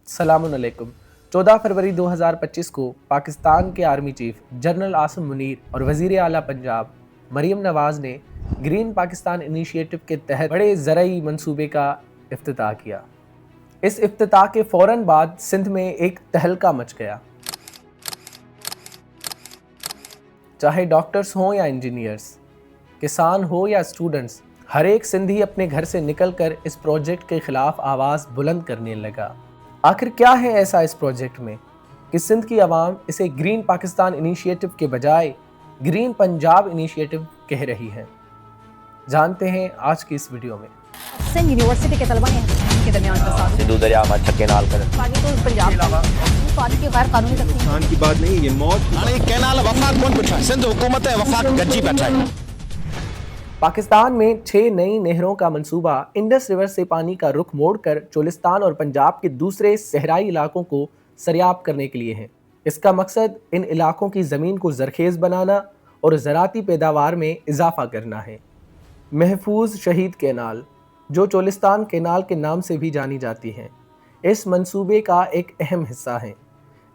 सलामुन अलैकुम। 14 फरवरी 2025 को पाकिस्तान के army chief general Asim Munir और वज़ीर आला पंजाब मरीम नवाज़ ने ग्रीन पाकिस्तान इनिशिएटिव के तहत बड़े ज़रई मंसूबे का इफ्तिताह किया। इस इफ्तिताह के फ़ौरन बाद सिंध में एक तहलका मच गया। चाहे डॉक्टर्स हों या इंजीनियर्स, किसान हो या स्टूडेंट्स, हर एक सिंधी अपने घर से निकलकर इस प्रोजेक्ट के खिलाफ आवाज़ बुलंद करने लगा। आखिर क्या है ऐसा इस प्रोजेक्ट में कि सिंध की आवाम इसे ग्रीन पाकिस्तान इनिशिएटिव के बजाय ग्रीन पंजाब इनिशिएटिव कह रही है? जानते हैं आज की इस वीडियो में। सिंध यूनिवर्सिटी के तलबा के दरमियान फसाद, सिद्धू दरिया में छक्के नाल कर पानी तो पंजाब पानी की गैर कानूनी तकसीम की बात नहीं, ये मौत कैनाल वफाक कौन बैठा है? सिंध हुकूमत है वफाक गज्जी बैठा है। पाकिस्तान में 6 नई नहरों का मंसूबा इंडस रिवर से पानी का रुख मोड़कर चोलिस्तान और पंजाब के दूसरे सहराई इलाकों को सरियाब करने के लिए है। इसका मकसद इन इलाकों की ज़मीन को ज़रखेज़ बनाना और ज़राती पैदावार में इजाफा करना है। महफूज शहीद कैनाल, जो चोलिस्तान कैनाल के नाम से भी जानी जाती है, इस मंसूबे का एक अहम हिस्सा है,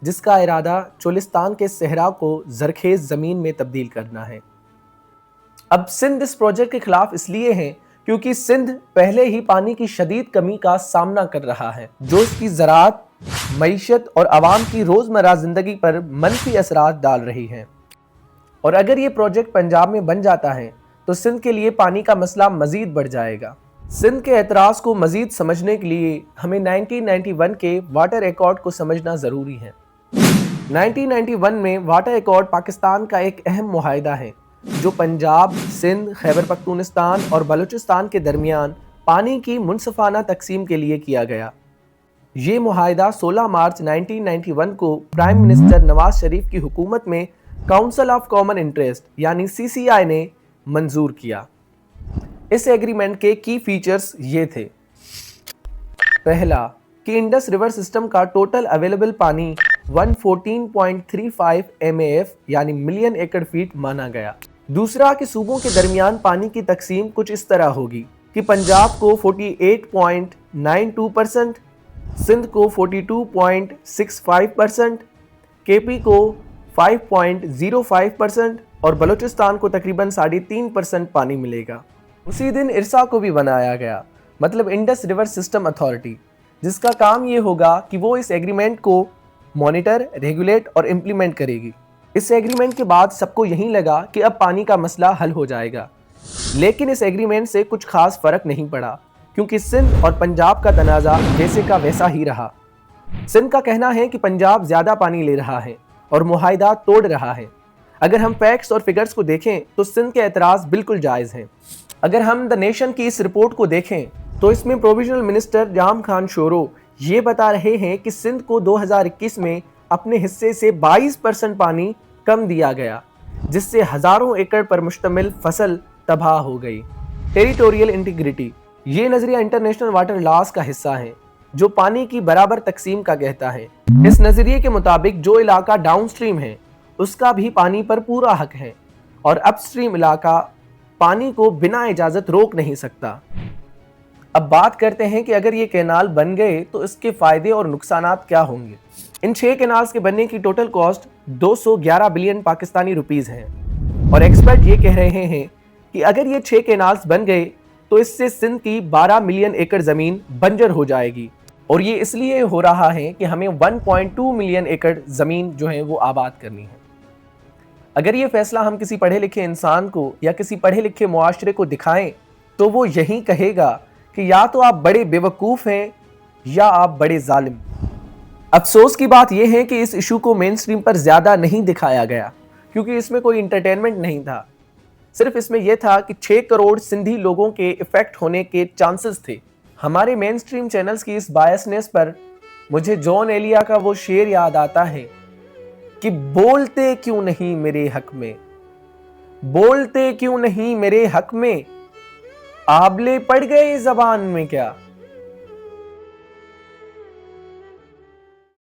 जिसका इरादा चोलिस्तान के सहरा को ज़रखेज़ ज़मीन में तब्दील करना है। अब सिंध इस प्रोजेक्ट के खिलाफ इसलिए है क्योंकि सिंध पहले ही पानी की शदीद कमी का सामना कर रहा है, जो इसकी ज़राअत, मईशत और आवाम की रोज़मर्रा ज़िंदगी पर मनफी असरात डाल रही है। और अगर ये प्रोजेक्ट पंजाब में बन जाता है तो सिंध के लिए पानी का मसला मज़ीद बढ़ जाएगा। सिंध के एतराज़ को मज़ीद समझने के लिए हमें 1991 के वाटर एकॉर्ड को समझना ज़रूरी है। 1991 में वाटर एकॉर्ड पाकिस्तान का एक अहम मुआहिदा है, जो पंजाब, सिंध, खैबर पख्तूनस्तान और बलूचिस्तान के दरमियान पानी की मुनसफाना तकसीम के लिए किया गया। ये मुआहिदा 16 मार्च 1991 को प्राइम मिनिस्टर नवाज शरीफ की हुकूमत में काउंसिल ऑफ कॉमन इंटरेस्ट यानी CCI ने मंजूर किया। इस एग्रीमेंट के की फीचर्स ये थे। पहला, कि इंडस रिवर सिस्टम का टोटल अवेलेबल पानी 114.35 MAF यानी मिलियन एकड़ फीट माना गया। दूसरा, कि सूबों के दरमियान पानी की तकसीम कुछ इस तरह होगी कि पंजाब को 48.92%, सिंध को 42.65%, KP को 5.05% और बलूचिस्तान को तकरीबन 3.5% पानी मिलेगा। उसी दिन इरसा को भी बनाया गया, मतलब इंडस रिवर सिस्टम अथॉरिटी, जिसका काम ये होगा कि वो इस एग्रीमेंट को मॉनिटर, रेगुलेट और इम्प्लीमेंट करेगी। इस एग्रीमेंट के बाद सबको यही लगा कि अब पानी का मसला हल हो जाएगा, लेकिन इस एग्रीमेंट से कुछ खास फ़र्क नहीं पड़ा, क्योंकि सिंध और पंजाब का तनाज़ा वैसे का वैसा ही रहा। सिंध का कहना है कि पंजाब ज़्यादा पानी ले रहा है और मुआहिदा तोड़ रहा है। अगर हम फैक्ट्स और फिगर्स को देखें तो सिंध के एतराज़ बिल्कुल जायज़ हैं। अगर हम द नेशन की इस रिपोर्ट को देखें तो इसमें प्रोविजनल मिनिस्टर जाम खान शोरो ये बता रहे हैं कि सिंध को 2021 में अपने हिस्से से 22% पानी कम दिया गया, जिससे हज़ारों एकड़ पर मुश्तमिल फसल तबाह हो गई। टेरिटोरियल इंटीग्रिटी, ये नज़रिया इंटरनेशनल वाटर लॉज का हिस्सा है, जो पानी की बराबर तकसीम का कहता है। इस नज़रिए के मुताबिक जो इलाका डाउन स्ट्रीम है उसका भी पानी पर पूरा हक है, और अपस्ट्रीम इलाका पानी को बिना इजाज़त रोक नहीं सकता। अब बात करते हैं कि अगर ये कैनाल बन गए तो इसके फ़ायदे और नुकसानात क्या होंगे। इन 6 कैनाल्स के बनने की total cost 211 billion Pakistani rupees हैं, और एक्सपर्ट ये कह रहे हैं कि अगर ये 6 कैनाल्स बन गए तो इससे सिंध की 12 मिलियन एकड़ ज़मीन बंजर हो जाएगी। और ये इसलिए हो रहा है कि हमें 1.2 मिलियन एकड़ ज़मीन जो है वो आबाद करनी है। अगर ये फैसला हम किसी पढ़े लिखे इंसान को या किसी पढ़े लिखे मुआशरे को दिखाएं तो वो यही कहेगा कि या तो आप बड़े बेवकूफ़ हैं या आप बड़े जालिम। अफसोस की बात यह है कि इस इशू को मेन स्ट्रीम पर ज़्यादा नहीं दिखाया गया, क्योंकि इसमें कोई इंटरटेनमेंट नहीं था। सिर्फ इसमें यह था कि 6 करोड़ सिंधी लोगों के इफ़ेक्ट होने के चांसेस थे। हमारे मेन स्ट्रीम चैनल्स की इस बायसनेस पर मुझे जॉन एलिया का वो शेर याद आता है कि बोलते क्यों नहीं मेरे हक में, बोलते क्यों नहीं मेरे हक में, आबले पड़ गए ज़बान में क्या।